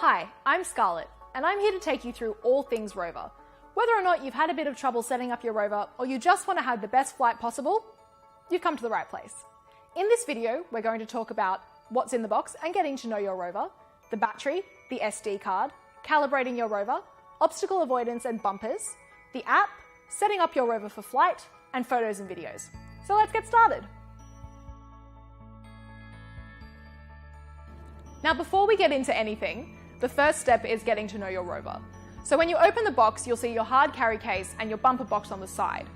Hi, I'm Scarlett, and I'm here to take you through all things ROVA. Whether or not you've had a bit of trouble setting up your ROVA or you just want to have the best flight possible, you've come to the right place. In this video, we're going to talk about what's in the box and getting to know your ROVA, the battery, the SD card, calibrating your ROVA, obstacle avoidance and bumpers, the app, setting up your ROVA for flight, and photos and videos. So let's get started. Now before we get into anything, the first step is getting to know your ROVA. So when you open the box, you'll see your hard carry case and your bumper box on the side.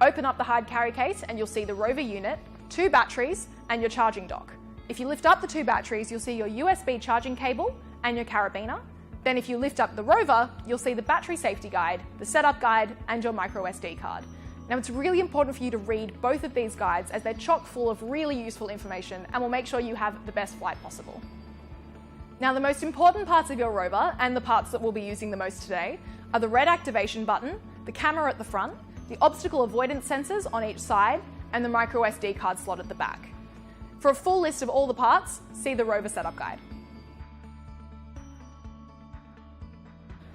Open up the hard carry case and you'll see the ROVA unit, 2 batteries, and your charging dock. If you lift up the 2 batteries, you'll see your USB charging cable and your carabiner. Then if you lift up the ROVA, you'll see the battery safety guide, the setup guide, and your micro SD card. Now it's really important for you to read both of these guides as they're chock full of really useful information and will make sure you have the best flight possible. Now the most important parts of your ROVA, and the parts that we'll be using the most today, are the red activation button, the camera at the front, the obstacle avoidance sensors on each side, and the micro SD card slot at the back. For a full list of all the parts, see the ROVA setup guide.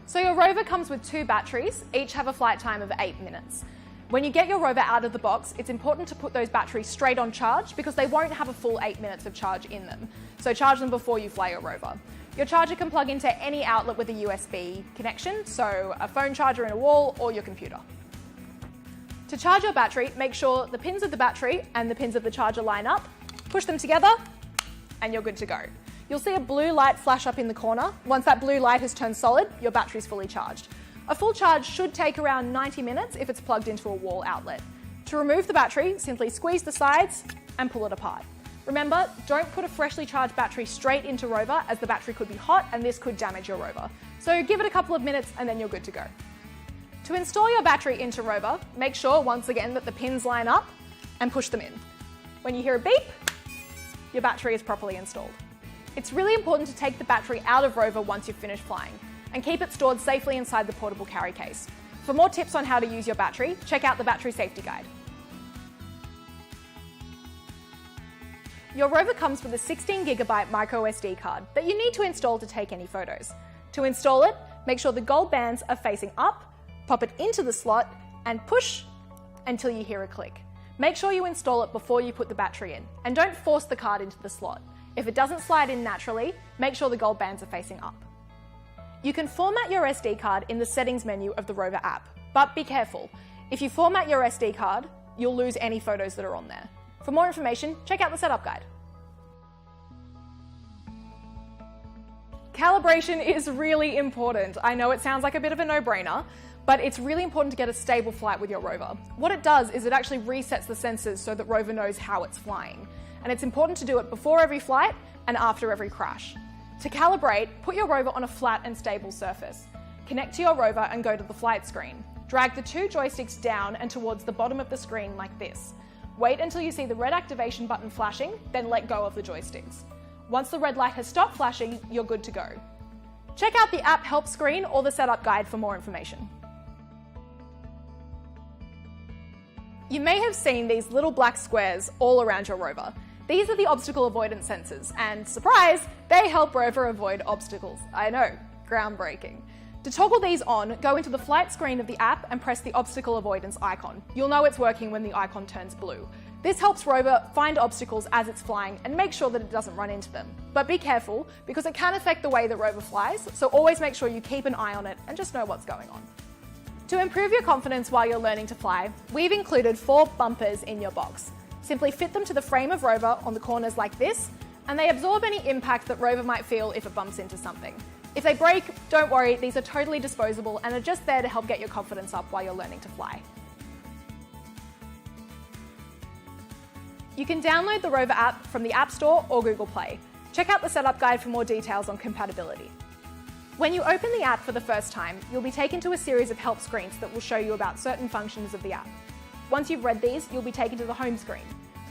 So your ROVA comes with 2 batteries, each have a flight time of 8 minutes. When you get your ROVA out of the box, it's important to put those batteries straight on charge because they won't have a full 8 minutes of charge in them. So charge them before you fly your ROVA. Your charger can plug into any outlet with a USB connection, so a phone charger in a wall or your computer. To charge your battery, make sure the pins of the battery and the pins of the charger line up, push them together, and you're good to go. You'll see a blue light flash up in the corner. Once that blue light has turned solid, your battery's fully charged. A full charge should take around 90 minutes if it's plugged into a wall outlet. To remove the battery, simply squeeze the sides and pull it apart. Remember, don't put a freshly charged battery straight into ROVA as the battery could be hot and this could damage your ROVA. So give it a couple of minutes and then you're good to go. To install your battery into ROVA, make sure once again that the pins line up and push them in. When you hear a beep, your battery is properly installed. It's really important to take the battery out of ROVA once you've finished flying and keep it stored safely inside the portable carry case. For more tips on how to use your battery, check out the battery safety guide. Your ROVA comes with a 16GB micro SD card that you need to install to take any photos. To install it, make sure the gold bands are facing up, pop it into the slot, and push until you hear a click. Make sure you install it before you put the battery in, and don't force the card into the slot. If it doesn't slide in naturally, make sure the gold bands are facing up. You can format your SD card in the settings menu of the ROVA app, but be careful. If you format your SD card, you'll lose any photos that are on there. For more information, check out the setup guide. Calibration is really important. I know it sounds like a bit of a no-brainer, but it's really important to get a stable flight with your ROVA. What it does is it actually resets the sensors so that ROVA knows how it's flying. And it's important to do it before every flight and after every crash. To calibrate, put your ROVA on a flat and stable surface. Connect to your ROVA and go to the flight screen. Drag the 2 joysticks down and towards the bottom of the screen like this. Wait until you see the red activation button flashing, then let go of the joysticks. Once the red light has stopped flashing, you're good to go. Check out the app help screen or the setup guide for more information. You may have seen these little black squares all around your ROVA. These are the obstacle avoidance sensors, and surprise, they help ROVA avoid obstacles. I know, groundbreaking. To toggle these on, go into the flight screen of the app and press the obstacle avoidance icon. You'll know it's working when the icon turns blue. This helps ROVA find obstacles as it's flying and make sure that it doesn't run into them. But be careful, because it can affect the way that ROVA flies, so always make sure you keep an eye on it and just know what's going on. To improve your confidence while you're learning to fly, we've included 4 bumpers in your box. Simply fit them to the frame of ROVA on the corners like this, and they absorb any impact that ROVA might feel if it bumps into something. If they break, don't worry, these are totally disposable and are just there to help get your confidence up while you're learning to fly. You can download the ROVA app from the App Store or Google Play. Check out the setup guide for more details on compatibility. When you open the app for the first time, you'll be taken to a series of help screens that will show you about certain functions of the app. Once you've read these, you'll be taken to the home screen.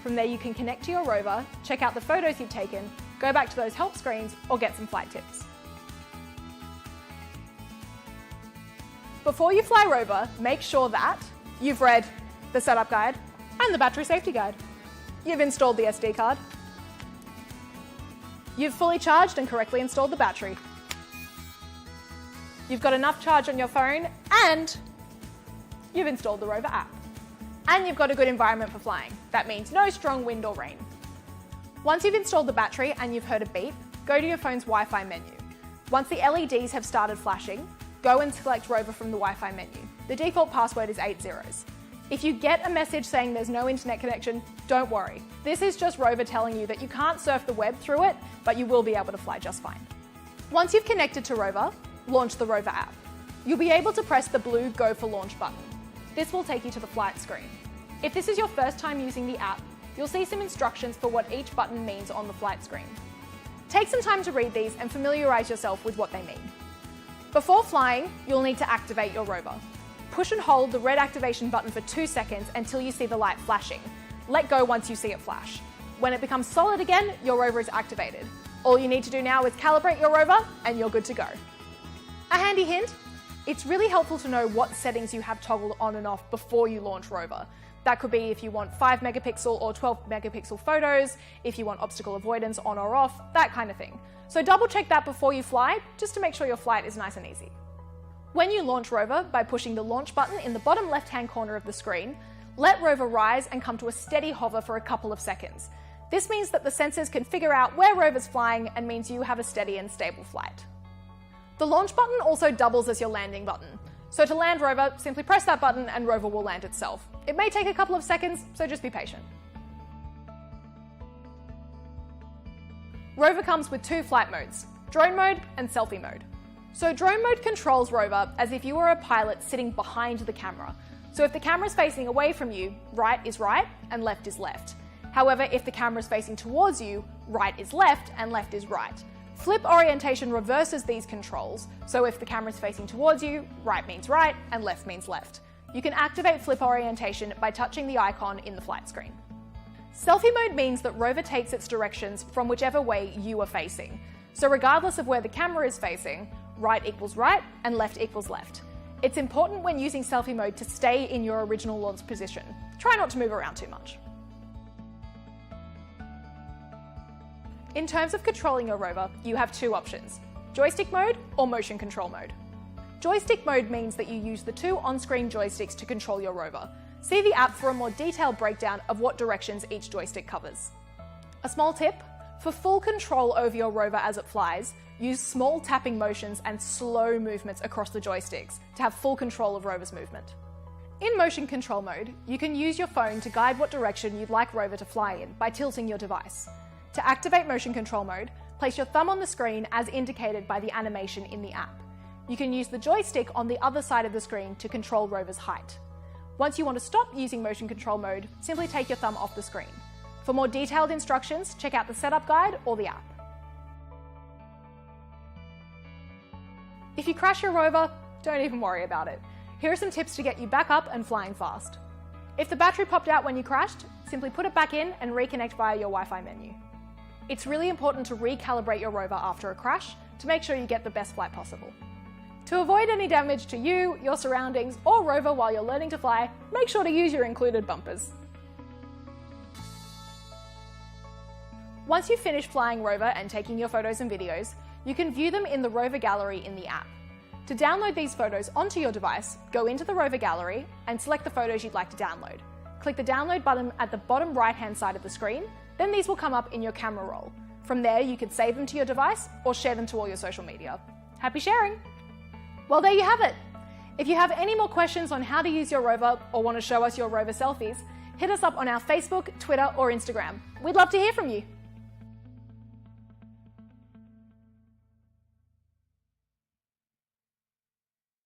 From there you can connect to your ROVA, check out the photos you've taken, go back to those help screens, or get some flight tips. Before you fly ROVA, make sure that you've read the setup guide and the battery safety guide. You've installed the SD card. You've fully charged and correctly installed the battery. you've got enough charge on your phone, and you've installed the ROVA app. And you've got a good environment for flying. That means no strong wind or rain. Once you've installed the battery and you've heard a beep, go to your phone's Wi-Fi menu. Once the LEDs have started flashing, go and select ROVA from the Wi-Fi menu. The default password is 8 zeros. If you get a message saying there's no internet connection, don't worry. This is just ROVA telling you that you can't surf the web through it, but you will be able to fly just fine. Once you've connected to ROVA, launch the ROVA app. You'll be able to press the blue Go for Launch button. This will take you to the flight screen. If this is your first time using the app, you'll see some instructions for what each button means on the flight screen. Take some time to read these and familiarise yourself with what they mean. Before flying, you'll need to activate your ROVA. Push and hold the red activation button for 2 seconds until you see the light flashing. Let go once you see it flash. When it becomes solid again, your ROVA is activated. All you need to do now is calibrate your ROVA and you're good to go. A handy hint, it's really helpful to know what settings you have toggled on and off before you launch ROVA. That could be if you want 5 megapixel or 12 megapixel photos, if you want obstacle avoidance on or off, that kind of thing. So double check that before you fly, just to make sure your flight is nice and easy. When you launch ROVA by pushing the launch button in the bottom left-hand corner of the screen, let ROVA rise and come to a steady hover for a couple of seconds. This means that the sensors can figure out where ROVA's flying and means you have a steady and stable flight. The launch button also doubles as your landing button. So to land ROVA, simply press that button and ROVA will land itself. It may take a couple of seconds, so just be patient. ROVA comes with 2 flight modes, drone mode and selfie mode. So drone mode controls ROVA as if you were a pilot sitting behind the camera. So if the camera is facing away from you, right is right and left is left. However, if the camera is facing towards you, right is left and left is right. Flip orientation reverses these controls, so if the camera is facing towards you, right means right and left means left. You can activate flip orientation by touching the icon in the flight screen. Selfie mode means that ROVA takes its directions from whichever way you are facing. So regardless of where the camera is facing, right equals right and left equals left. It's important when using selfie mode to stay in your original launch position. Try not to move around too much. In terms of controlling your ROVA, you have 2 options, joystick mode or motion control mode. Joystick mode means that you use the 2 on-screen joysticks to control your ROVA. See the app for a more detailed breakdown of what directions each joystick covers. A small tip, for full control over your ROVA as it flies, use small tapping motions and slow movements across the joysticks to have full control of ROVA's movement. In motion control mode, you can use your phone to guide what direction you'd like ROVA to fly in by tilting your device. To activate motion control mode, place your thumb on the screen as indicated by the animation in the app. You can use the joystick on the other side of the screen to control ROVA's height. Once you want to stop using motion control mode, simply take your thumb off the screen. For more detailed instructions, check out the setup guide or the app. If you crash your ROVA, don't even worry about it. Here are some tips to get you back up and flying fast. If the battery popped out when you crashed, simply put it back in and reconnect via your Wi-Fi menu. It's really important to recalibrate your ROVA after a crash to make sure you get the best flight possible. To avoid any damage to you, your surroundings, or ROVA while you're learning to fly, make sure to use your included bumpers. Once you've finished flying ROVA and taking your photos and videos, you can view them in the ROVA Gallery in the app. To download these photos onto your device, go into the ROVA Gallery and select the photos you'd like to download. Click the download button at the bottom right-hand side of the screen, then these will come up in your camera roll. From there, you can save them to your device or share them to all your social media. Happy sharing! Well, there you have it. If you have any more questions on how to use your ROVA or want to show us your ROVA selfies, hit us up on our Facebook, Twitter, or Instagram. We'd love to hear from you.